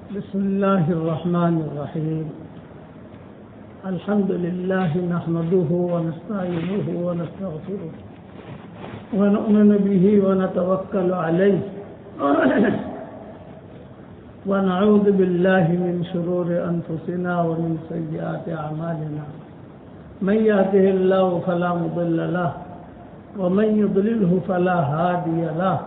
بسم الله الرحمن الرحيم. الحمد لله نحمده ونستعينه ونستغفره ونؤمن به ونتوكل عليه ونعوذ بالله من شرور أنفسنا ومن سيئات أعمالنا. من يهده الله فلا مضل له ومن يضلله فلا هادي له،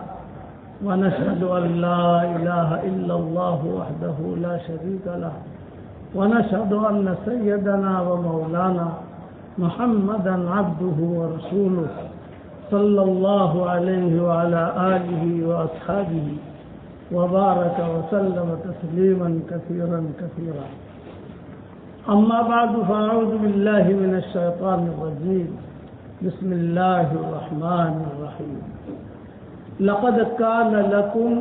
ونشهد أن لا إله إلا الله وحده لا شريك له، ونشهد أن سيدنا ومولانا محمدا عبده ورسوله صلى الله عليه وعلى آله وأصحابه وبارك وسلم تسليما كثيرا كثيرا. أما بعد، فأعوذ بالله من الشيطان الرجيم. بسم الله الرحمن الرحيم. لقد كان لكم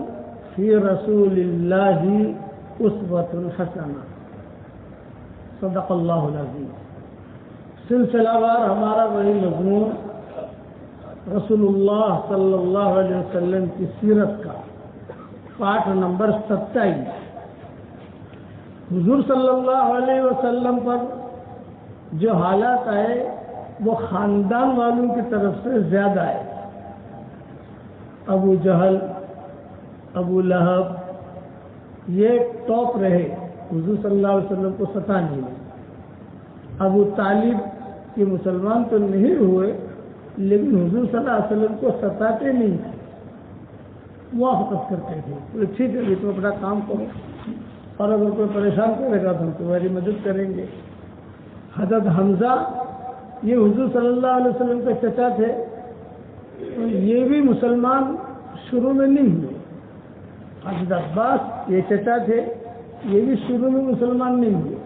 في رسول الله أسوة حسنة. صدق اللہ العظیم. سلسلہ وار ہمارا وہی مضمون رسول اللہ صلی اللہ علیہ وسلم کی سیرت کا پارٹ نمبر 27. حضور صلی اللہ علیہ وسلم پر جو حالات آئے وہ خاندان والوں کی طرف سے زیادہ آئے. ابو جہل، ابو لہب یہ ٹاپ رہے، حضور صلی اللہ علیہ وسلم کو ستانے میں. ابو طالب کے مسلمان تو نہیں ہوئے لیکن حضور صلی اللہ علیہ وسلم کو ستاتے نہیں تھے، موافقت کرتے تھے. ٹھیک ہے، تم اپنا کام کرو، اور اگر کوئی پریشان کرے گا تو ہم تمہاری مدد کریں گے. حضرت حمزہ یہ حضور صلی اللہ علیہ وسلم کے چچا تھے، یہ بھی مسلمان شروع میں نہیں ہوئے. حضرت عباس یہ چچا تھے، یہ بھی شروع میں مسلمان نہیں ہوئے.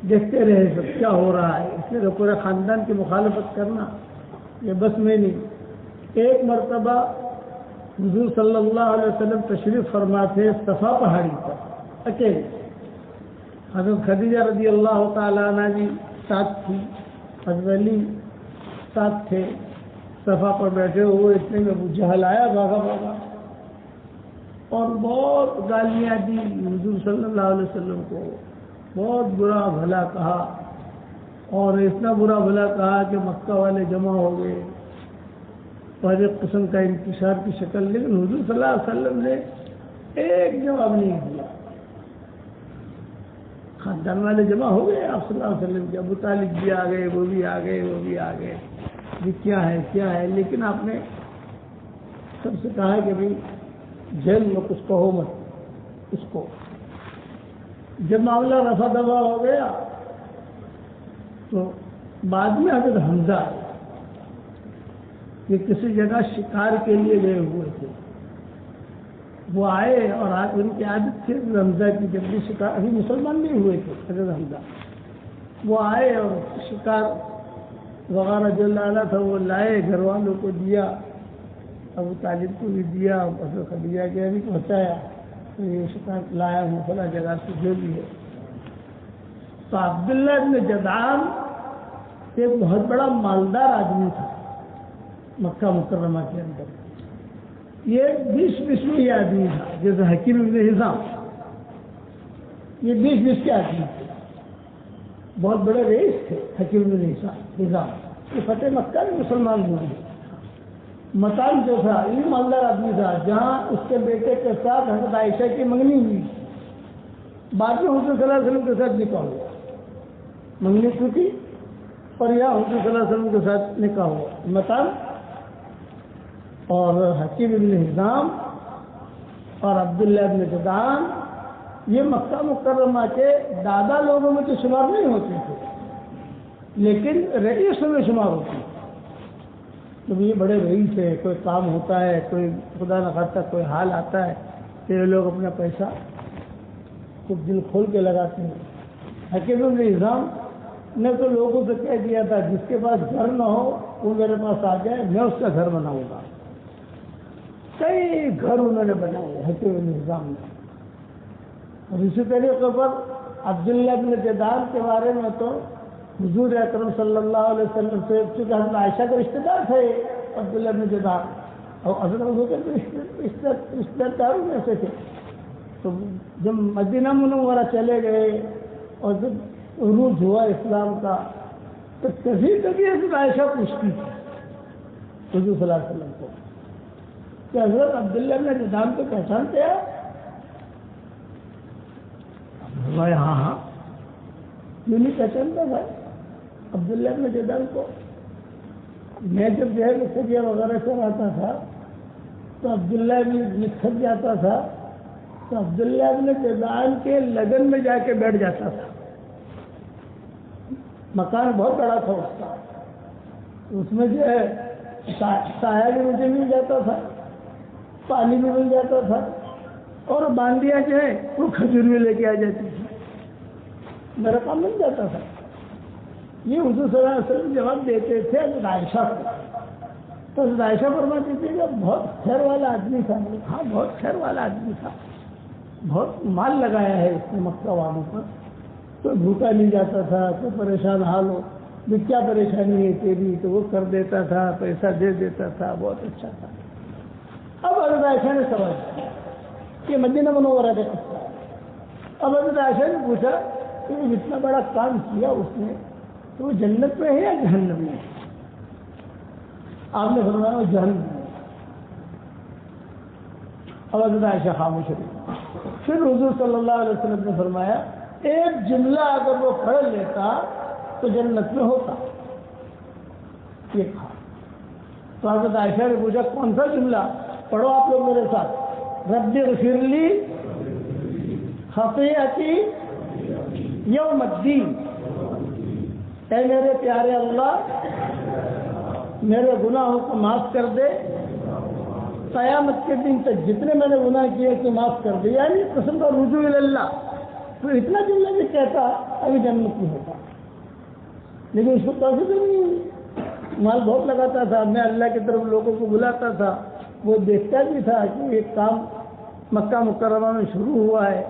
دیکھتے رہے سب کیا ہو رہا ہے، اس لیے پورے خاندان کی مخالفت کرنا یہ بس میں نہیں. ایک مرتبہ حضور صلی اللہ علیہ وسلم تشریف فرما تھے صفا پہاڑی پر اکیلے. حضرت خدیجہ رضی اللہ تعالیٰ عنہ جی ساتھ تھی، حضرت علی ساتھ تھے. صفا پر بیٹھے ہوئے اتنے میں ابو جہل آیا بھاگا بھاگا اور بہت گالیاں دی حضور صلی اللہ علیہ وسلم کو. بہت برا بھلا کہا، اور اتنا برا بھلا کہا کہ مکہ والے جمع ہو گئے اور ایک قسم کا انتشار کی شکل. لیکن حضور صلی اللہ علیہ وسلم نے ایک جواب نہیں دیا. خاندان والے جمع ہو گئے آپ صلی اللہ علیہ وسلم کے، ابو طالب بھی آ گئے، وہ بھی آ گئے، وہ بھی آ گئے. یہ کیا ہے کیا ہے؟ لیکن آپ نے سب سے کہا کہ بھائی جیل میں کچھ کہو مت اس کو. جب معاملہ رفع دفع ہو گیا تو بعد میں حضرت حمزہ یہ کسی جگہ شکار کے لیے گئے ہوئے تھے، وہ آئے اور آج ان کی عادت تھی حمزہ کی، جب بھی شکار، ابھی مسلمان نہیں ہوئے تھے حضرت حمزہ، وہ آئے اور شکار وغیرہ جو لانا تھا وہ لائے، گھر والوں کو دیا، ابو طالب کو بھی دیا، حضرت خدیجہ کے بھی پہنچایا. تو یہ شکار لایا ہوں فلاں جگہ سے جو بھی ہے. تو عبداللہ ابن جدعان ایک بہت بڑا مالدار آدمی تھا مکہ مکرمہ کے اندر. یہ 20 میں آدمی تھا، جیسے حکیم ابن حزام، یہ 20 کے آدمی تھے، بہت بڑے رئیس تھے حکیم ابن حزام. یہ فتح مکہ میں مسلمان ہوئے. متان جو تھا یہ مالدار آدمی تھا، جہاں اس کے بیٹے کے ساتھ حضرت عائشہ کی منگنی ہوئی، بعد میں حضور صلی اللہ علیہ وسلم کے ساتھ نکاح ہوا. منگنی ٹوٹی اور یہاں حضور صلی اللہ علیہ وسلم کے ساتھ نکاح ہوا. متان اور حکیم ابن حزام اور عبداللہ ابن جدعان یہ مکہ مکرمہ کے دادا لوگوں میں تو شمار نہیں ہوتے تھے لیکن رئیس میں شمار ہوتے تھے. تو یہ بڑے رئیس ہے، کوئی کام ہوتا ہے، کوئی خدا نہ خواستہ کوئی حال آتا ہے تو یہ لوگ اپنا پیسہ کچھ دل کھول کے لگاتے ہیں. حکیم ابن حزام نے تو لوگوں سے کہہ دیا تھا جس کے پاس گھر نہ ہو وہ میرے پاس آ جائے، میں اس کا گھر بناؤں گا. کئی گھر انہوں نے بنائے حکیم ابن حزام نے. اور اسی طریقے پر عبداللہ ابن جدعان کے بارے میں تو حضور اکرم صلی اللہ علیہ وسلم سے، چونکہ حضرت عائشہ کے رشتے دار تھے عبداللہ ابن جدعان، اور حضرت حضور کے رشتے داروں میں سے تھے. تو جب مدینہ منورہ چلے گئے اور جب عروج ہوا اسلام کا تو کبھی کبھی حضرت عائشہ پوچھتی تھی حضور صلی اللہ علیہ وسلم کو کہ حضرت عبداللہ بن جدعان کو پہچانتے ہیں؟ ہاں ہاں، کیوں نہیں پہچانتا تھا عبداللہ بن جدعان کو؟ میں جب جو ہے سجیہ وغیرہ چلاتا تھا تو عبداللہ بن تھک جاتا تھا تو عبداللہ بن جدعان کے لگن میں جا کے بیٹھ جاتا تھا. مکان بہت بڑا تھا اس کا، اس میں جو ہے سایہ بھی مجھے مل جاتا تھا، پانی بھی مل جاتا تھا، اور باندیاں جو ہے وہ کھجور بھی لے کے آ جاتی تھی. میرا کام مل جاتا تھا. یہ حضور صلی اللہ علیہ وسلم جواب دیتے تھے حضرت عائشہ کو. تو حضرت عائشہ فرماتی تھی کہ بہت خیر والا آدمی تھا. ہاں بہت خیر والا آدمی تھا، بہت مال لگایا ہے اس نے مکہ والوں پر. تو بھوکا نہیں جاتا تھا، تو پریشان حال ہو بھی کیا پریشانی ہے تیری، تو وہ کر دیتا تھا، پیسہ دے دیتا تھا، بہت اچھا تھا. اب حضرت عائشہ نے سوال کہ مدینہ منورہ کا قصہ. اب حضرت عائشہ نے پوچھا کہ اتنا بڑا کام کیا اس نے تو وہ جنت میں ہے یا جہنم میں؟ آپ نے فرمایا وہ جہنم میں. اب حضرت عائشہ خاموش رہی. پھر حضور صلی اللہ علیہ وسلم نے فرمایا ایک جملہ اگر وہ پڑھ لیتا تو جنت میں ہوتا. یہ کہا تو حضرت عائشہ نے پوچھا کون سا جملہ؟ پڑھو آپ لوگ میرے ساتھ. رب اغفر لی خطیئتی یوم الدین. اے میرے پیارے اللہ میرے گناہوں کو معاف کر دے، قیامت کے دن تک جتنے میں نے گناہ کیے کہ معاف کر دے. یعنی قسم کا رجوع اللہ. تو اتنا جملہ بھی کہتا ابھی جنت نہیں ہوتا. لیکن اس کو توفیق نہیں ہوئی. مال بہت لگاتا تھا، میں اللہ کی طرف لوگوں کو بلاتا تھا، وہ دیکھتا بھی تھا کہ ایک کام مکہ مکرمہ میں شروع ہوا ہے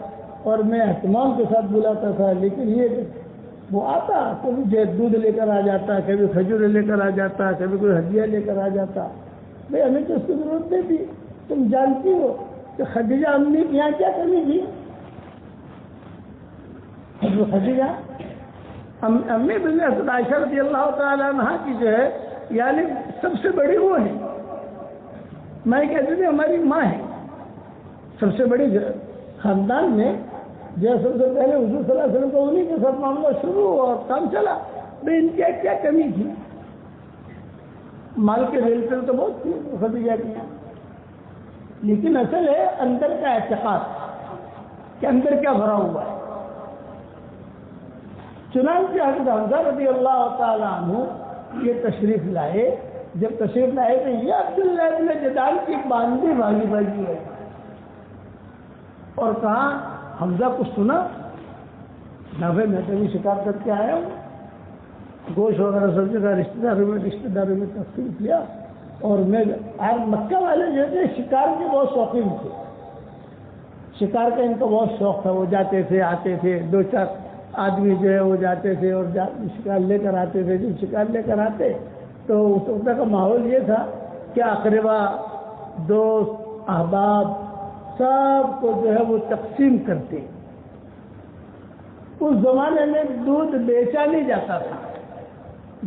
اور میں اہتمام کے ساتھ بلاتا تھا. لیکن یہ وہ آتا کبھی دودھ لے کر آ جاتا، کبھی کھجور لے کر آ جاتا، کبھی کوئی ہدیہ لے کر آ جاتا. بھائی ہمیں تو اس کی ضرورت نہیں تھی. تم جانتی ہو کہ خدیجہ امی کے یہاں کیا کرنی تھی؟ خدیجہ امی بن حضرت عائشہ رضی اللہ تعالیٰ عنہ کی جو ہے یعنی سب سے بڑی وہ ہے. میں کہتی تھی ہماری ماں ہے سب سے بڑی خاندان میں. جو سب سے پہلے حضور صلی اللہ علیہ وسلم کو انہیں کے ساتھ معاملہ شروع ہوا اور کام چلا. بھائی ان کی کیا کمی تھی؟ مال کے ریل پہ تو بہت تھی خدیجہ کی. لیکن اصل ہے اندر کا اعتقاد کہ اندر کیا بھرا ہوا ہے. چنانچہ حضرت حمزہ رضی اللہ تعالیٰ عنہ یہ تشریف لائے. جب تشریف لائے تو یہ عبداللہ بن جدعان کی باندھی بھاگی بھاگی ہے اور کہا حمزہ کچھ سنا؟ نہ بھائی میں کبھی شکار کر کے آیا ہوں، گوشت وغیرہ سب جگہ رشتے داروں میں تقسیم کیا. اور میں مکہ والے جو تھے شکار کے بہت شوقین تھے. شکار کا ان کو بہت شوق تھا. وہ جاتے تھے آتے تھے، دو چار آدمی جو ہے وہ جاتے تھے اور شکار لے کر آتے تھے. جب شکار لے کر آتے تو اس وقت کا ماحول یہ تھا کہ اقربا دوست احباب سب کو جو ہے وہ تقسیم کرتے. اس زمانے میں دودھ بیچا نہیں جاتا تھا،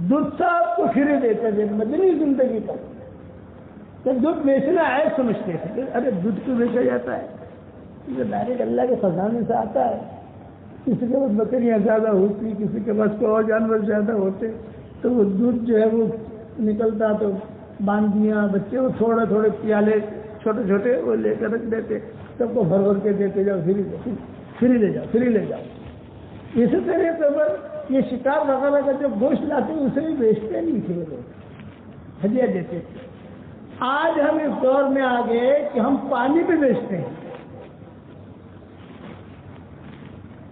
دودھ سب کو فری دیتے تھے. مدنی زندگی کا تو دودھ بیچنا عیب سمجھتے تھے. ارے دودھ کیوں بیچا جاتا ہے؟ یہ ڈائریکٹ اللہ کے خزانے سے آتا ہے. کسی کے پاس بکریاں زیادہ ہوتی، کسی کے پاس کوئی اور جانور زیادہ ہوتے تو وہ دودھ جو ہے وہ نکلتا تو باندیاں بچے وہ تھوڑے تھوڑے پیالے چھوٹے چھوٹے وہ لے کر رکھ دیتے. سب کو بھر بھر کے دیتے جاؤ، فری لے جاؤ، فری لے جاؤ. اسی طریقے پر یہ شکار وغیرہ کا جو گوشت لاتے اسے بھی بیچتے نہیں تھے لوگ، ہدیہ دیتے تھے. آج ہم اس دور میں آ گئے کہ ہم پانی بھی بیچتے ہیں.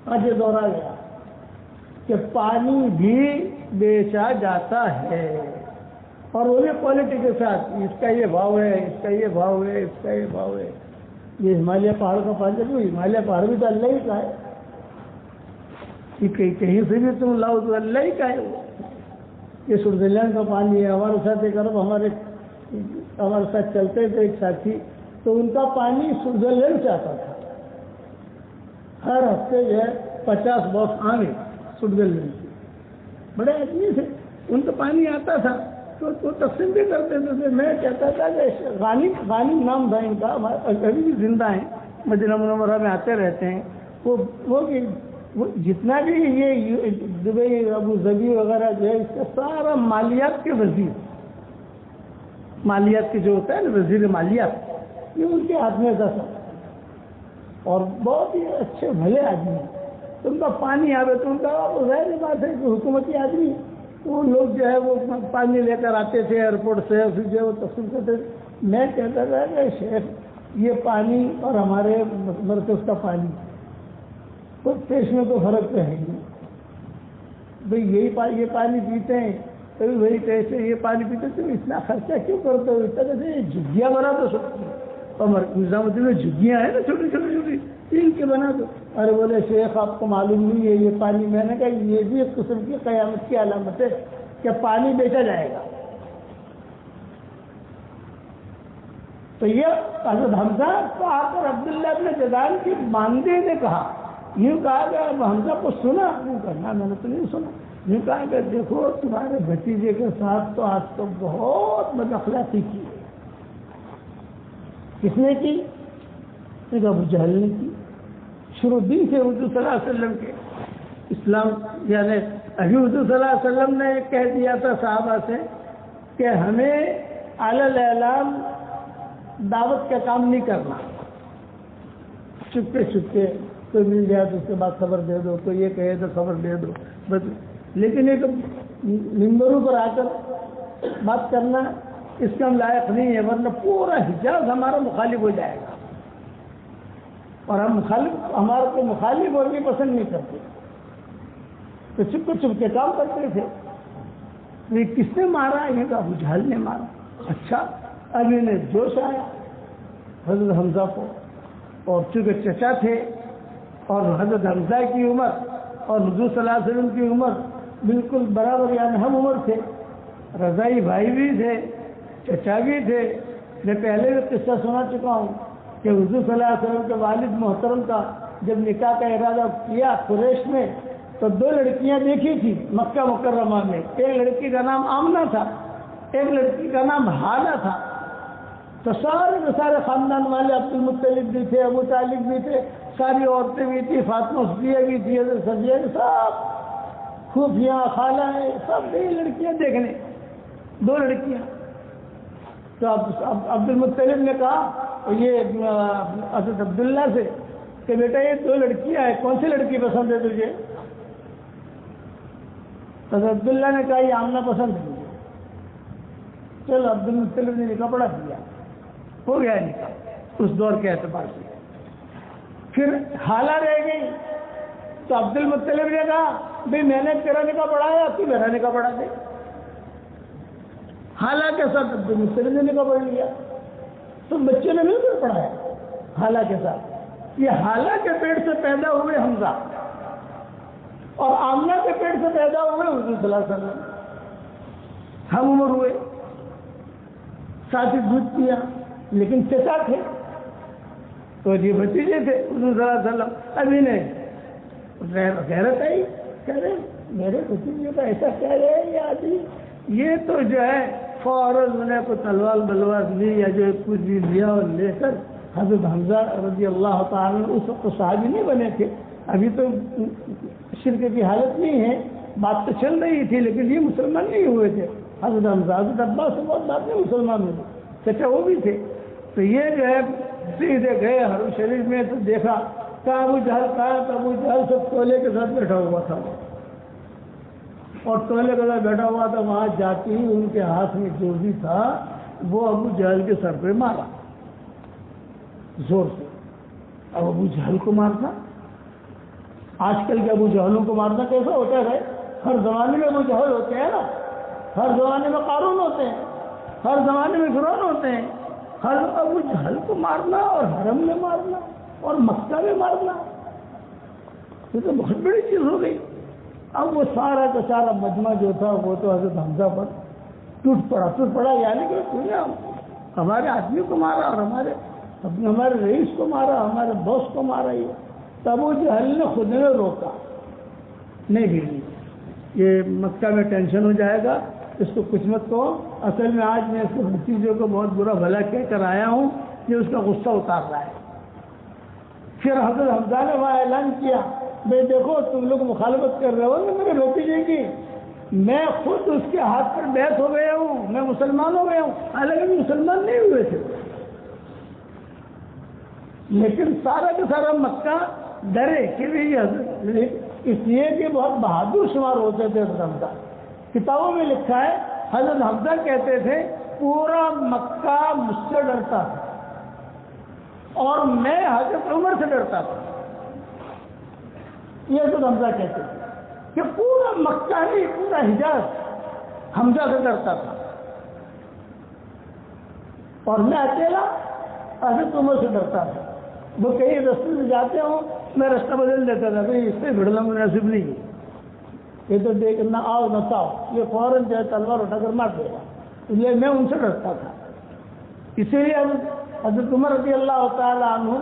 آج یہ دور آ گیا کہ پانی بھی بیچا جاتا ہے اور وہ بھی کوالٹی کے ساتھ. اس کا یہ بھاؤ ہے، اس کا یہ بھاؤ ہے، اس کا یہ بھاؤ ہے. یہ ہمالیہ پہاڑ کا پانی بھی ہمالیہ پہاڑ بھی تو اللہ ہی کا ہے. کہیں سے بھی تم لاؤ تو اللہ ہی کا ہے. یہ سوئٹزرلینڈ کا پانی ہے. ہمارے ساتھ ایک ارب ہمارے ساتھ چلتے تھے ایک ساتھی، تو ان کا پانی سوئٹزرلینڈ سے آتا تھا. ہر ہفتے جو ہے 50 باکس آنے سٹگل میں بڑے آدمی تھے، ان کو پانی آتا تھا تو تقسیم بھی کرتے تھے. میں کہتا تھا کہ غانم نام تھا ان کا، ابھی بھی زندہ ہیں، مدینہ منورہ میں آتے رہتے ہیں. وہ جتنا بھی یہ دبئی ابو ظبی وغیرہ جو ہے اس کا سارا مالیات کے وزیر، مالیات کے جو ہوتا ہے نا وزیر مالیات، یہ ان کے ہاتھ میں تھا سب. اور بہت ہی اچھے بھلے آدمی ہیں. ان کا پانی آوے تو ان کا ظاہر بات ہے کہ حکومتی آدمی وہ لوگ جو ہے وہ پانی لے کر آتے تھے ایئرپورٹ سے، پھر جو ہے وہ تقسیم کرتے تھے. میں کہتا تھا کہ شیخ یہ پانی اور ہمارے مرکز کا پانی کچھ پیش میں تو فرق تو ہے نہیں بھائی. یہ پانی پیتے ہیں کبھی وہی ٹیسٹ ہے، یہ پانی پیتے تم اتنا خرچہ کیوں کرتے ہو؟ اتنا کیسے جھگیاں بنا تو سکتے ہیں، اور نظام الدین میں جھگیاں ہیں نا چھوٹی چھوٹی تین کے بنا دو. ارے بولے شیخ آپ کو معلوم نہیں ہے یہ پانی، میں نے کہا یہ بھی ایک قسم کی قیامت کی علامت ہے کہ پانی بیچا جائے گا. تو یہ حضرت حمزہ کو آ کر عبداللہ ابن جدعان کی ماندے نے کہا، یوں کہا کہ حمزہ کو سنا؟ نہیں کہنا میں نے تو نہیں سنا. یوں کہا کہ دیکھو تمہارے بھتیجے کے ساتھ تو آج تو بہت بد اخلاقی کی. کس نے کی؟ ابو جہل نے کی. شروع دن سے حضور صلی اللہ علیہ وسلم کے اسلام یعنی ابھی حضور صلی اللہ علیہ وسلم نے کہہ دیا تھا صحابہ سے کہ ہمیں علی الاعلام دعوت کا کام نہیں کرنا، چپکے چپکے کوئی مل جائے تو اس کے بعد خبر دے دو، کوئی یہ کہے تو خبر دے دو بس. لیکن ایک ممبروں پر آ کر بات کرنا اس کا ہم لائق نہیں ہے، ورنہ پورا حجاز ہمارا مخالف ہو جائے گا، اور ہم ہمارے کو مخالف ہونے پسند نہیں کرتے. تو چپ کے کام کرتے تھے. یہ کس نے مارا؟ یہ کہ ابو جہل نے مارا. اچھا اب انہیں جوش آیا حضرت حمزہ کو، اور چونکہ چچا تھے اور حضرت حمزہ کی عمر اور حضور صلی اللہ علیہ وسلم کی عمر بالکل برابر یعنی ہم عمر تھے، رضائی بھائی بھی تھے، چچا بھی تھے. میں پہلے بھی قصہ سنا چکا ہوں کہ حضور صلی اللہ علیہ وسلم کے والد محترم کا جب نکاح کا ارادہ کیا قریش میں تو 2 لڑکیاں دیکھی تھی مکہ مکرمہ میں. ایک لڑکی کا نام آمنہ تھا، ایک لڑکی کا نام حالہ تھا. تو سارے کے سارے خاندان والے، عبد المطلب بھی تھے، ابو طالب بھی تھے، ساری عورتیں بھی تھی، فاطمہ صفیہ بھی تھی، سبزیاں سب خوفیاں خالہ ہیں، سب گئی لڑکیاں دیکھنے. 2 لڑکیاں. تو عبد المطلب نے کہا یہ حضرت عبداللہ سے کہ بیٹا یہ 2 لڑکیاں ہیں، کون سی لڑکی پسند ہے تجھے؟ حضرت عبداللہ نے کہا یہ آمنہ پسند ہے مجھے. چلو عبد المطلب نے نکاح پڑھا دیا، ہو گیا نکاح اس دور کے اعتبار سے. پھر حالہ رہ گئی تو عبد المطلب نے کہا بھائی میں نے تیرا نکاح پڑھایا تو میرا نکاح پڑھا دے. حالہ کے ساتھ عبد المطلب نے نکاح پڑھ لیا تو بچے نے مل کر پڑھایا حالہ کے ساتھ. یہ حالہ کے پیٹ سے پیدا ہوئے حمزہ اور آمنہ کے پیٹ سے پیدا ہوئے حضور صلی اللہ علیہ وسلم. ہم عمر ہوئے، ساتھ ہی دودھ پیا، لیکن چچا تھے تو یہ بھتیجے تھے حضور صلی اللہ علیہ وسلم. ابھی نے غیرت آئی، کہہ رہے میرے بھتیجے کا ایسا کہہ رہے ہیں یہ آدمی، یہ تو جو ہے فوراً انہیں کو تلوار بلوار لی یا جو کچھ بھی لیا اور لے کر حضرت حمزہ رضی اللہ تعالیٰ اس وقت صحابی نہیں بنے تھے، ابھی تو شرک کی حالت نہیں ہے، بات تو چل رہی تھی لیکن یہ مسلمان نہیں ہوئے تھے. حضرت حمزہ حضرت عباس سے بہت بات نہیں مسلمان ہوئے، چچا وہ بھی تھے. تو یہ جو ہے سیدھے گئے حرم شریف میں تو دیکھا کہ ابو جہل کہا تو ابو جہل سب تولے کے ساتھ بیٹھا ہوا تھا، اور تولے کے ساتھ بیٹھا ہوا تھا. وہاں جاتی ہی ان کے ہاتھ میں جو بھی تھا وہ ابو جہل کے سر پہ مارا زور سے. اب ابو جہل کو مارنا، آج کل کے ابو جہلوں کو مارنا کیسا ہوتا ہے؟ ہر زمانے میں ابو جہل ہوتے ہیں نا، ہر زمانے میں قارون ہوتے ہیں، ہر زمانے میں فرعون ہوتے ہیں. ہر ابو جہل کو مارنا اور حرم میں مارنا اور مکہ میں مارنا یہ تو بہت بڑی چیز ہو گئی. اب وہ سارا کا سارا مجمع جو تھا وہ تو حضرت حمزہ پر ٹوٹ پڑا یعنی کہ تو نے ہمارے آدمی کو مارا اور ہمارے رئیس کو مارا، ہمارے باس کو مارا. یہ ابو جہل نے خود نے روکا، نہیں بھیجی، یہ مکہ میں ٹینشن ہو جائے گا، اس کو کچھ مت کہو، اصل میں آج میں اس کو بھتیجوں کو بہت برا بھلا کہہ کر آیا ہوں، یہ اس کا غصہ اتار رہا ہے۔ پھر حضرت حمزہ نے وہاں اعلان کیا، بھائی دیکھو تم لوگ مخالفت کر رہے ہو نا میرے بھتیجے کی، میں خود اس کے ہاتھ پر بیعت ہو گیا ہوں، میں مسلمان ہو گیا ہوں، حالانکہ مسلمان نہیں ہوئے تھے، لیکن سارا کا سارا مکہ ڈرے کہ اس لیے کہ بہت بہادر شمار ہوتے تھے حضرت حمزہ۔ کتابوں میں لکھا ہے حضرت حمزہ کہتے تھے پورا مکہ مجھ سے ڈرتا تھا اور میں حضرت عمر سے ڈرتا تھا، یہ حضرت حمزہ کہتے تھے کہ پورا مکہ نہیں پورا حجاز حمزہ سے ڈرتا تھا اور میں اکیلا حضرت عمر سے ڈرتا تھا۔ وہ کہیں رستے سے جاتے ہوں میں رستہ بدل دیتا تھا، اس سے بھڑنا مناسب نہیں ہے، یہ تو دیکھ نہ آؤ نہ تاؤ، یہ فوراً جو ہے تلوار اٹھا کر مار دے گا، اس لیے میں ان سے ڈرتا تھا۔ اسی لیے حضرت عمر رضی اللہ تعالیٰ عنہ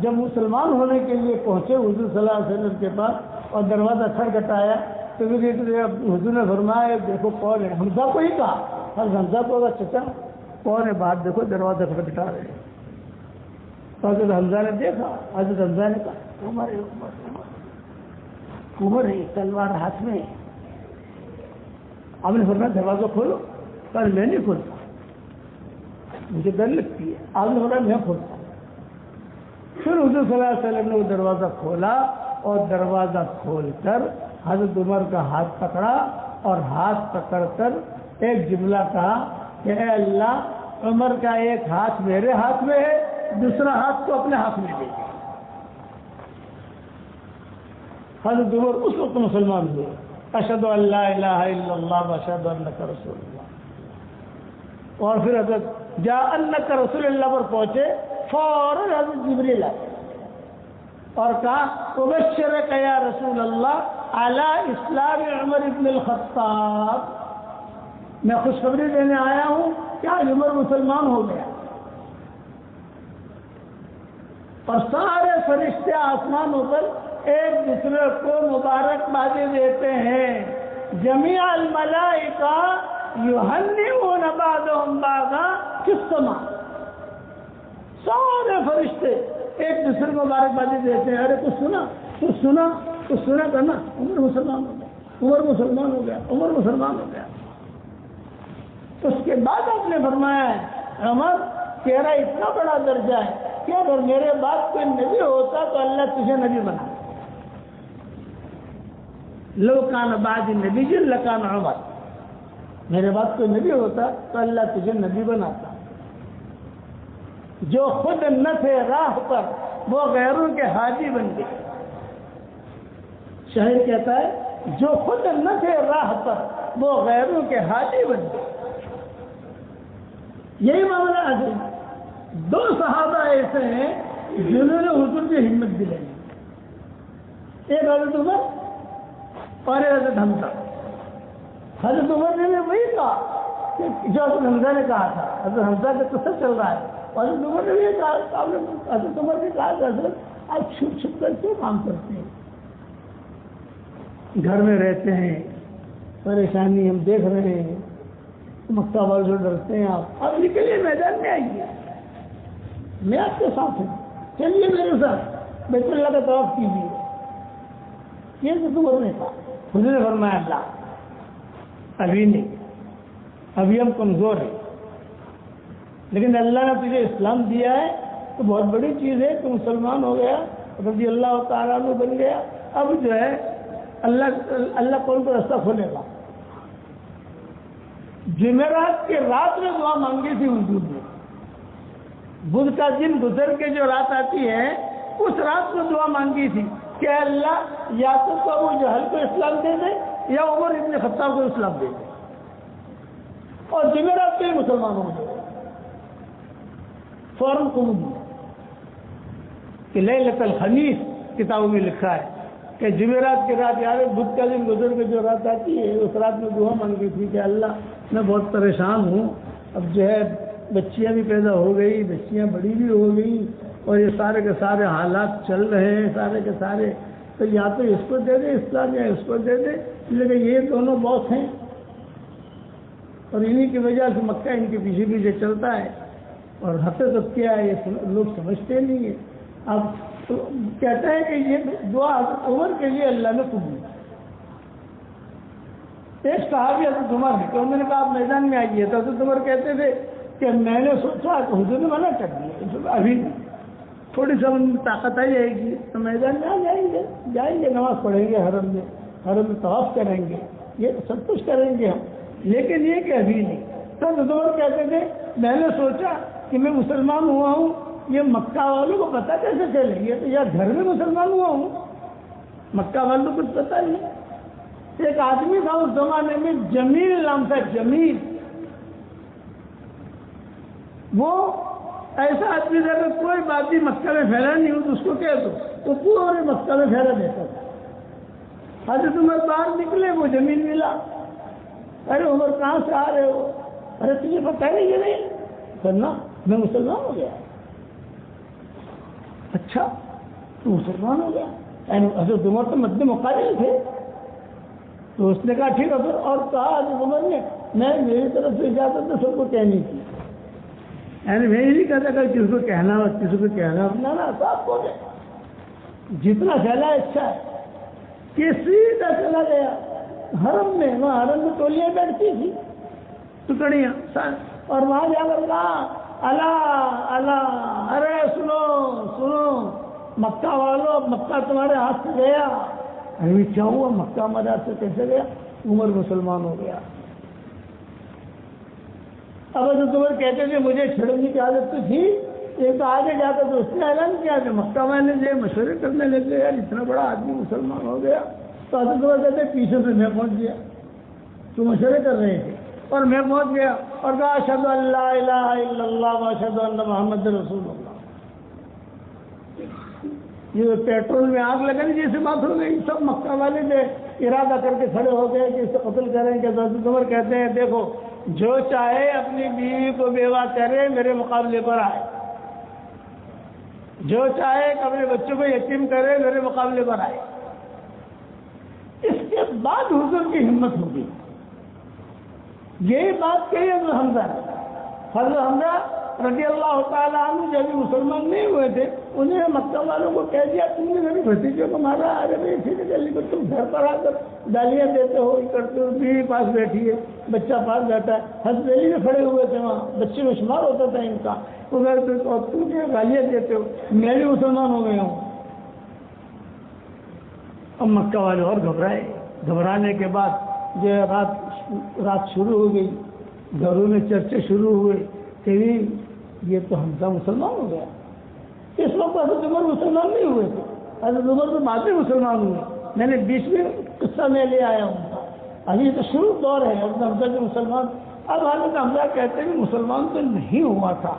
جب مسلمان ہونے کے لیے پہنچے حضور صلی اللہ علیہ وسلم کے پاس اور دروازہ کھٹکھٹایا تو حضور نے فرمایا دیکھو کون ہے، حمزہ کو ہی کہا، حضرت حمزہ کو چچا کون ہے بات دیکھو، دروازہ کھٹکھٹا رہے ہیں۔ تو حضرت حمزہ نے دیکھا، حضرت حمزہ نے کہا عمر ہے، عمر ہے، تلوار ہاتھ میں۔ آپ نے فرمایا دروازہ کھولو، پر میں نہیں کھولتا، مجھے ڈر لگتی ہے۔ آپ نے فرمایا میں کھولتا ہوں۔ پھر حضور صلی اللہ علیہ وسلم نے وہ دروازہ کھولا اور دروازہ کھول کر حضرت عمر کا ہاتھ پکڑا اور ہاتھ پکڑ کر ایک جملہ کہا کہ اے اللہ عمر کا ایک ہاتھ میرے ہاتھ میں ہے، دوسرا ہاتھ کو اپنے ہاتھ میں دے دے۔ حضرت عمر اس وقت مسلمان ہوئے، اشہد ان لا الہ الا اللہ واشہد انک رسول اللہ۔ اور پھر حضرت جا انک رسول اللہ پر پہنچے، فوراً حضرت جبریل آئے اور کہا ابشرک یا رسول اللہ علی اسلام عمر بن الخطاب، میں خوشخبری دینے آیا ہوں کہ آج عمر مسلمان ہو گیا۔ اور سارے فرشتے آسمانوں پر ایک دوسرے کو مبارکبادی دیتے ہیں، جمیع الملائکہ یہنئون بعضهم بعضا فی السماء، سارے فرشتے ایک دوسرے کو مبارکبادی دیتے ہیں، ارے کچھ سنا کچھ سنا کچھ سنا کرنا، عمر مسلمان ہو گیا، عمر مسلمان ہو گیا، عمر مسلمان ہو گیا۔ اس کے بعد آپ نے فرمایا ہے عمر تیرا اتنا بڑا درجہ ہے کہ اگر میرے بعد کوئی نبی ہوتا تو اللہ تجھے نبی بنا، لو کان بعد نبی لکان عمر، میرے بعد کوئی نبی ہوتا تو اللہ تجھے نبی بناتا۔ جو خود نہ تھے راہ پر وہ غیروں کے حاجی بن گئے۔ شاعر کہتا ہے جو خود نہ تھے راہ پر وہ غیروں کے حاجی بن گئے۔ یہی معاملہ ہے، دو صحابہ ایسے ہیں جنہوں نے حضور کی ہمت دلائی، ایک حضرت عمر اور ایک حضرت حمزہ۔ حضرت عمر نے وہی کہا کہ جو حضرت حمزہ نے کہا تھا، حضرت حمزہ کا قصہ چل رہا ہے، حضرت عمر نے یہ کہا، حضرت عمر نے کہا کہ حضرت آپ چھپ چھپ کر کیوں کام کرتے ہیں، گھر میں رہتے ہیں، پریشانی ہم دیکھ رہے ہیں، مکہ والے جو ڈرتے ہیں، آپ نکلیے میدان میں آئیے، میں آپ کے ساتھ ہوں، چلیے میرے ساتھ بیت اللہ کا طواف کیجیے۔ یہ حضرت عمر نے کہا۔ حضور نے فرمایا اللہ ابھی نہیں، ابھی ہم کمزور ہیں، لیکن اللہ نے تجھے اسلام دیا ہے تو بہت بڑی چیز ہے، تو مسلمان ہو گیا، رضی اللہ تعالیٰ عنہ بن گیا، اب جو ہے اللہ کون کو راستہ کھولے گا۔ جمعرات کی رات میں دعا مانگی تھی حضور نے، بدھ کا دن گزر کے جو رات آتی ہے اس رات میں دعا مانگی تھی کہ اللہ یا تو ابو جہل کو اسلام دے دے یا عمر ابن خطاب کو اسلام دے دے، اور جمعرات کے مسلمان ہو گئے فوراً قبول کہ لیلۃ الخمیس کتابوں میں لکھا ہے کہ جمعرات کی رات، یاد ہے بدھ کا دن گزر کے جو رات آتی ہے اس رات میں دعا مانگی تھی کہ اللہ میں بہت پریشان ہوں، اب جو ہے بچیاں بھی پیدا ہو گئی، بچیاں بڑی بھی ہو گئی، اور یہ سارے کے سارے حالات چل رہے ہیں سارے کے سارے، تو یا تو اس کو دے دے اسلام یا اس کو دے دے، لیکن یہ دونوں باس ہیں اور انہی کی وجہ سے مکہ ان کے پیچھے پیچھے چلتا ہے، اور حقیقت کیا ہے یہ لوگ سمجھتے نہیں ہیں۔ اب کہتا ہے کہ یہ دعا حضرت عمر کے لیے اللہ نے قبول کی۔ ایک صحابی حضرت عمر ہے کہ انہوں نے کہا آپ میدان میں آئیے، تو حضرت عمر کہتے تھے کہ میں نے سوچا کہ حضور نے منع کر دیا، ابھی تھوڑی سی ان میں طاقت آ جائے گی تو میدان میں آ جائیں گے نماز پڑھیں گے، حرم میں طواف کریں گے، یہ سب کچھ کریں گے ہم، لیکن یہ کہ ابھی نہیں۔ تو حضرت عمر کہتے تھے میں نے سوچا کہ میں مسلمان ہوا ہوں، یہ مکہ والوں کو پتہ کیسے چلے، یہ تو یا گھر میں مسلمان ہوا ہوں، مکہ والوں کو کچھ پتہ نہیں۔ ایک آدمی تھا اس زمانے میں، جمیل نام تھا، جمیل، وہ ایسا آدمی تھا کہ کوئی بات بھی مکہ میں پھیلا نہیں ہو تو اس کو کہہ دو، وہ پورے مکہ میں پھیلا دیتا تھا۔ حضرت عمر باہر نکلے، وہ جمیل ملا، ارے عمر کہاں سے آ رہے ہو؟ ارے تجھے پتہ نہیں یہ نہیں کرنا، میں مسلمان ہو گیا۔ اچھا تو مسلمان ہو گیا؟ حضرت عمر تو مد مقابل تھے، تو اس نے کہا ٹھیک ہے پھر، اور کہا حضرت عمر نے میں میری طرف سے اجازت تو سب کو کہنی تھی، یعنی میں یہ نہیں کہتا کہ کسی کو کہنا ہو کسی کو کہنا ہو، نہ صاحب کو جتنا پھیلا اچھا ہے، کہ سیدھا چلا گیا حرم میں، وہاں حرم میں تولیاں بیٹھتی تھی ٹکڑیاں، اور وہاں جا کر کہا اللہ اللہ، ارے سنو سنو مکہ والو، مکہ تمہارے ہاتھ سے گیا۔ ابھی کیا ہوا؟ مکہ ہمارے ہاتھ سے کیسے گیا؟ عمر مسلمان ہو گیا۔ اب حضرت عمر کہتے تھے مجھے چھڑنے کی عادت تو تھی، ایک تو آگے جا کر تو اس نے اعلان کیا کہ مکہ والے جو مشورے کرنے لگے، یار اتنا بڑا آدمی مسلمان ہو گیا، تو حضرت عمر کہتے پیچھے سے میں پہنچ گیا، تو مشورے کر رہے تھے اور میں پہنچ گیا اور کہا اشہد ان لا الہ الا اللہ و اشہد ان محمد رسول اللہ۔ یہ پیٹرول میں آگ لگنے جیسے بات ہو گئی، سب مکہ والے جو ارادہ کر کے کھڑے ہو گئے کہ اسے قتل کریں گے۔ حضرت عمر کہتے ہیں دیکھو جو چاہے اپنی بیوی کو بیوہ کرے میرے مقابلے پر آئے، جو چاہے اپنے بچوں کو یتیم کرے میرے مقابلے پر آئے۔ اس کے بعد حضور کی ہمت ہوگی، یہی بات کہی حضرت حمزہ رضی اللہ تعالیٰ عنہ جب بھی مسلمان نہیں ہوئے تھے، انہیں مکہ والوں کو کہہ دیا تم نے میری بھتیجے کو مارا، ارے بھائی اسی نے جلدی کر تم گھر پر آ کر گالیاں دیتے ہو، کرتے ہو، بیوی پاس بیٹھی ہے، بچہ پاس بیٹھا ہے، ہسبیلی میں کھڑے ہوئے تھے، وہاں بچے میں شمار ہوتا تھا ان کا، ادھر اور تم کیا گالیاں دیتے ہو، میں بھی مسلمان ہو گیا ہوں۔ اب مکہ والے اور گھبرائے، گھبرانے کے بعد جو رات شروع ہو گئی، گھروں میں چرچے شروع ہوئے کہ یہ تو حمزہ مسلمان ہو گیا۔ اس وقت حضرت عمر مسلمان نہیں ہوئے تھے، حضرت عمر تو بعد میں مسلمان ہوئے، میں نے بیچ میں قصہ میں لے آیا ہوں، ابھی تو شروع دور ہے حضرت حمزہ کے مسلمان۔ اب حضرت حمزہ کہتے ہیں مسلمان تو نہیں ہوا تھا،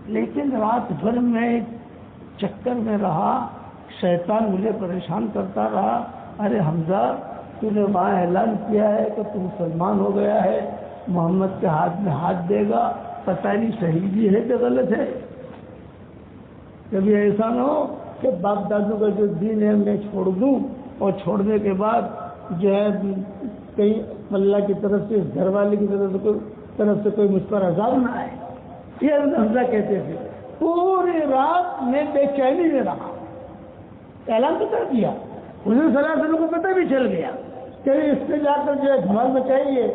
لیکن رات بھر میں چکر میں رہا، شیطان مجھے پریشان کرتا رہا، ارے حمزہ تو نے وہاں اعلان کیا ہے کہ تو مسلمان ہو گیا ہے، محمد کے ہاتھ میں ہاتھ دے گا، پتہ نہیں صحیح بھی ہے کہ غلط ہے، کبھی ایسا نہ ہو کہ باپ دادوں کا جو دین ہے میں چھوڑ دوں اور چھوڑنے کے بعد جو ہے کہیں اللہ کی طرف سے گھر والے کی طرف سے کوئی مجھ پر عذاب نہ آئے۔ یہ حمزہ کہتے تھے پوری رات میں بے چینی میں رہا، اعلان تو کر دیا، حضور صلی اللہ علیہ وسلم کو پتہ بھی چل گیا کہ اس سے جا کر جو ہے دھمال مچائیے،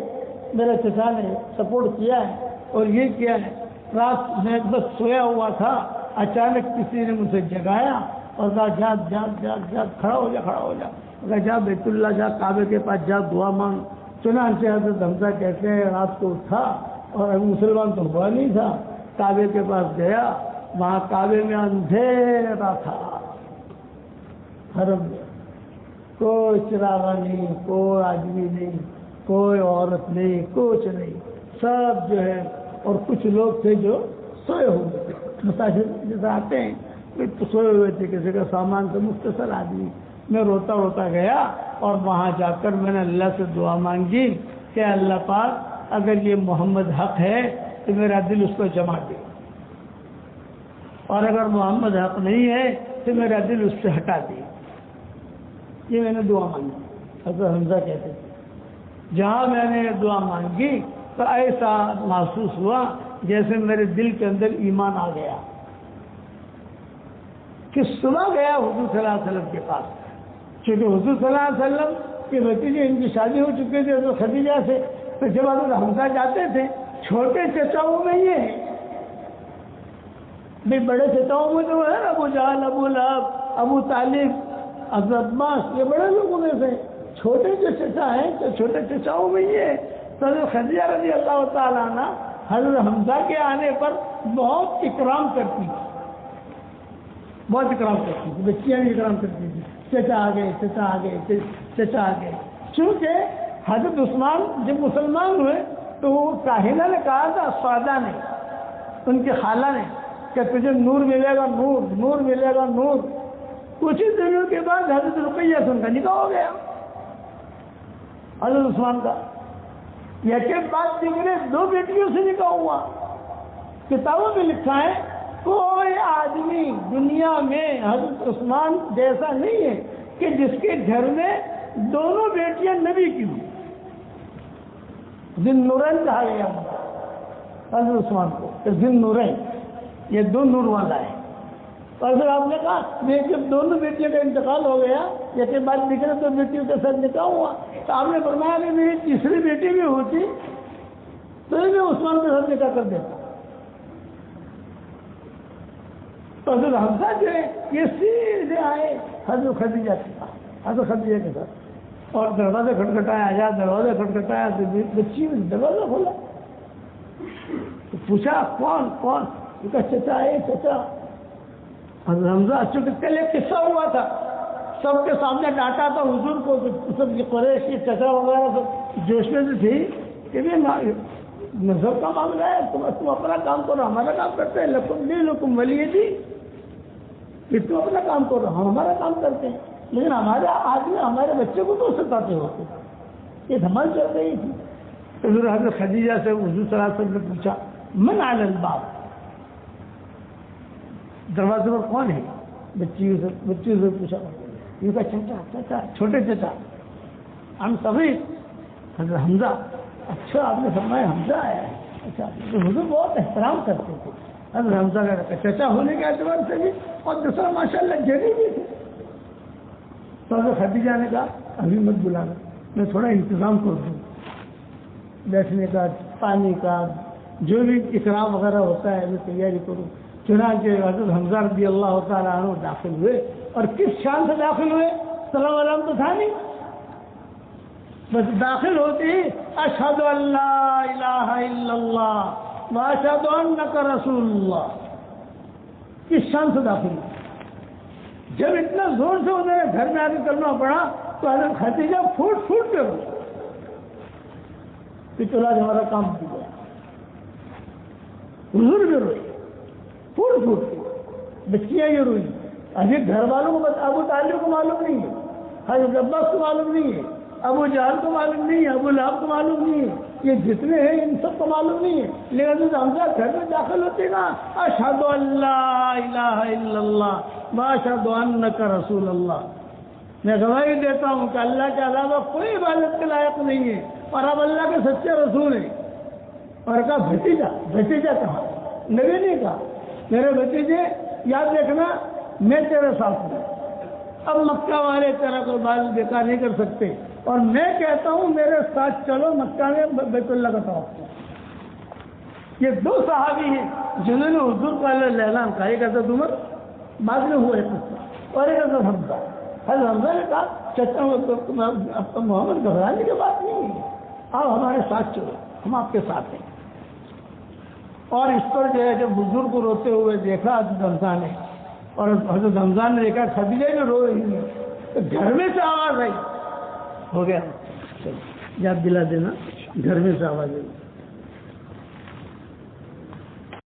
میرے چچا نے سپورٹ کیا ہے اور یہ کیا ہے۔ رات میں بس سویا ہوا تھا، اچانک کسی نے مجھے جگایا اور کہا جاگ جاگ جاگ جاگ، کھڑا ہو جا کھڑا ہو جا، کہا جا بیت اللہ جا، کعبے کے پاس جا، دعا مانگ۔ چنانچہ حضرت حمزہ کہتے ہیں رات کو اٹھا اور ابھی مسلمان تو ہوا نہیں تھا، کعبے کے پاس گیا، وہاں کعبے میں اندھیرا تھا، حرم میں کوئی چراغا نہیں، کوئی آدمی نہیں، کوئی عورت نہیں، کچھ نہیں، سب جو ہے، اور کچھ لوگ تھے جو سوئے ہوئے تھے، مسافر جیسے آتے ہیں تو سوئے ہوئے تھے، کسی کا سامان سے مختصر آدمی۔ میں روتا روتا گیا اور وہاں جا کر میں نے اللہ سے دعا مانگی کہ اللہ پاک اگر یہ محمد حق ہے تو میرا دل اس کو جما دے، اور اگر محمد حق نہیں ہے تو میرا دل اس سے ہٹا دے. یہ میں نے دعا مانگی. حضرت حمزہ کہتے تھے جہاں میں نے یہ دعا مانگی تو ایسا محسوس ہوا جیسے میرے دل کے اندر ایمان آ گیا کہ صبح گیا حضور صلی اللہ علیہ وسلم کے پاس. چونکہ حضور صلی اللہ علیہ وسلم کے بھتیجے ان کی شادی ہو چکی تھی حضرت خدیجہ سے. تو جب حضرت حمزہ جاتے تھے چھوٹے چچاؤں میں یہ ہے بھی بڑے چچاؤں میں جو ہے ابو جہل ابو لہب ابو طالب حضرت عباس یہ بڑے لوگوں میں سے. چھوٹے جو چچا ہیں تو چھوٹے چچاؤں میں یہ ہے. تو حضرت خدیجہ رضی اللہ تعالیٰ عنہ حضرت حمزہ کے آنے پر بہت اکرام کرتی تھی. بہت اکرام کرتی تھی. بچیاں بھی اکرام کرتی تھی. چچا آ گئے چچا آ گئے چچا آ گئے. چونکہ حضرت عثمان جب مسلمان ہوئے تو کاہنہ نے کہا تھا سعدہ نے ان کی خالہ نے کہ تجھے نور ملے گا نور نور ملے گا نور. کچھ ہی دنوں کے بعد حضرت رقیہ سے ان کا نکاح ہو گیا حضرت عثمان کا. کے بعد دیکھنے 2 بیٹیوں سے نکاح ہوا. کتابوں میں لکھا ہے کوئی آدمی دنیا میں حضرت عثمان جیسا نہیں ہے کہ جس کے گھر میں دونوں بیٹیاں نبی کی ہوئی. ذی نورین کہا گیا حضرت عثمان کو کہ ذی نورین یہ 2 نور والا ہے. اور پھر آپ نے کہا جب دونوں بیٹیوں کا انتقال ہو گیا یا کے بعد نکلے 2 بیٹیوں کے ساتھ نکاح ہوا تو آپ نے فرمایا کہ میری تیسری بیٹی بھی ہوتی تو میں عثمان کے ساتھ نکاح کر دیتا. تو حضرت حمزہ جو ہے یہ سیدھے آئے حضرت خدیجہ کے ساتھ حضرت خدیجہ کے ساتھ اور دروازے کھٹکھٹایا آزاد دروازے کھٹکھٹایا تو بچی دروازہ کھولا تو پوچھا کون کون کہا چچا ہے چچا. حضرت حمزہ چونکہ کل ایک قصہ ہوا تھا سب کے سامنے ڈانٹا تھا حضور کو سب یہ قریش یہ چچا وغیرہ سب جوش میں سے تھی کہ مذہب کا معاملہ ہے تم اپنا کام کرو ہمارا کام کرتے ہیں لکم ولی دی کہ تم اپنا کام کرو ہم ہمارا کام کرتے ہیں. لیکن ہمارے آدمی ہمارے بچے کو تو ستاتے ہوتے یہ دھمال چل رہی تھی. حضرت خدیجہ سے حضور صلی اللہ علیہ وسلم نے پوچھا من علی الباب دروازے پر کون ہے. بچیوں سے پوچھا یہ کہا چچا چچا چھوٹے چچا ہم سبھی حضرت حمزہ. اچھا آپ نے فرمایا حمزہ آیا ہے. اچھا تو حضور بہت احترام کرتے تھے حضرت حمزہ کا چچا ہونے کے اعتبار سے بھی اور دوسرا ماشاء اللہ جری بھی تھے. تو حضرت خدیجہ نے کہا ابھی مت بلانا میں تھوڑا انتظام کر دوں بیٹھنے کا پانی کا جو بھی اکرام وغیرہ ہوتا ہے میں تیاری کروں. چنانچہ حضرت حمزہ رضی اللہ تعالیٰ عنہ داخل ہوئے اور کس شان سے داخل ہوئے سلام علیکم تو تھا نہیں بس داخل ہوتی اشہد ان لا الہ الا اللہ واشہد انک رسول اللہ کس شان سے داخل ہوئے. جب اتنا زور سے انہیں گھر میں آ کے کرنا پڑا تو حضرت خدیجہ پھوٹ پھوٹ کے روئی کہ چلا ہمارا کام ہو گیا. حضور بھی روئی پھوٹ پھوٹ کے بچیاں یہ روئی. ابھی گھر والوں کو ابو طالب کو معلوم نہیں ہے حضرت عباس کو معلوم نہیں ہے ابو جہل کو معلوم نہیں ہے ابو لہب کو معلوم نہیں ہے یہ جتنے ہیں ان سب کو معلوم نہیں ہے. لیکن حمزہ گھر میں داخل ہوتے نا اشہد ان لا الہ الا اللہ واشہد انک رسول اللہ میں گواہی دیتا ہوں کہ اللہ کے علاوہ کوئی عبادت کے لائق نہیں ہے اور اب اللہ کے سچے رسول ہیں. اور کہا بھتیجا کہا نبی نہیں کہا میرے بھتیجے یاد رکھنا میں تیرے ساتھ ہوں. اب مکہ والے تیرا کوئی بال بیکار نہیں کر سکتے اور میں کہتا ہوں میرے ساتھ چلو مکہ میں بیت اللہ کا طواف کرو. یہ 2 صحابی ہیں جنہوں نے حضور کو اعلان کہا. ایک حضرت عمر بعد میں ہوا ہے اور ایک حضرت حمزہ. حضرت حمزہ نے کہا چچا محمد گھبرانے کی بات نہیں ہے آپ ہمارے ساتھ چلو ہم آپ کے ساتھ ہیں. اور اس پر جو ہے جب بزرگ کو روتے ہوئے دیکھا حضرت حمزہ نے اور حضرت حمزہ نے دیکھا خدیجہ بھی رو رہی ہے تو گھر میں سے آواز آئی ہو گیا چلو یاد دلا دینا گھر میں سے آواز آئی.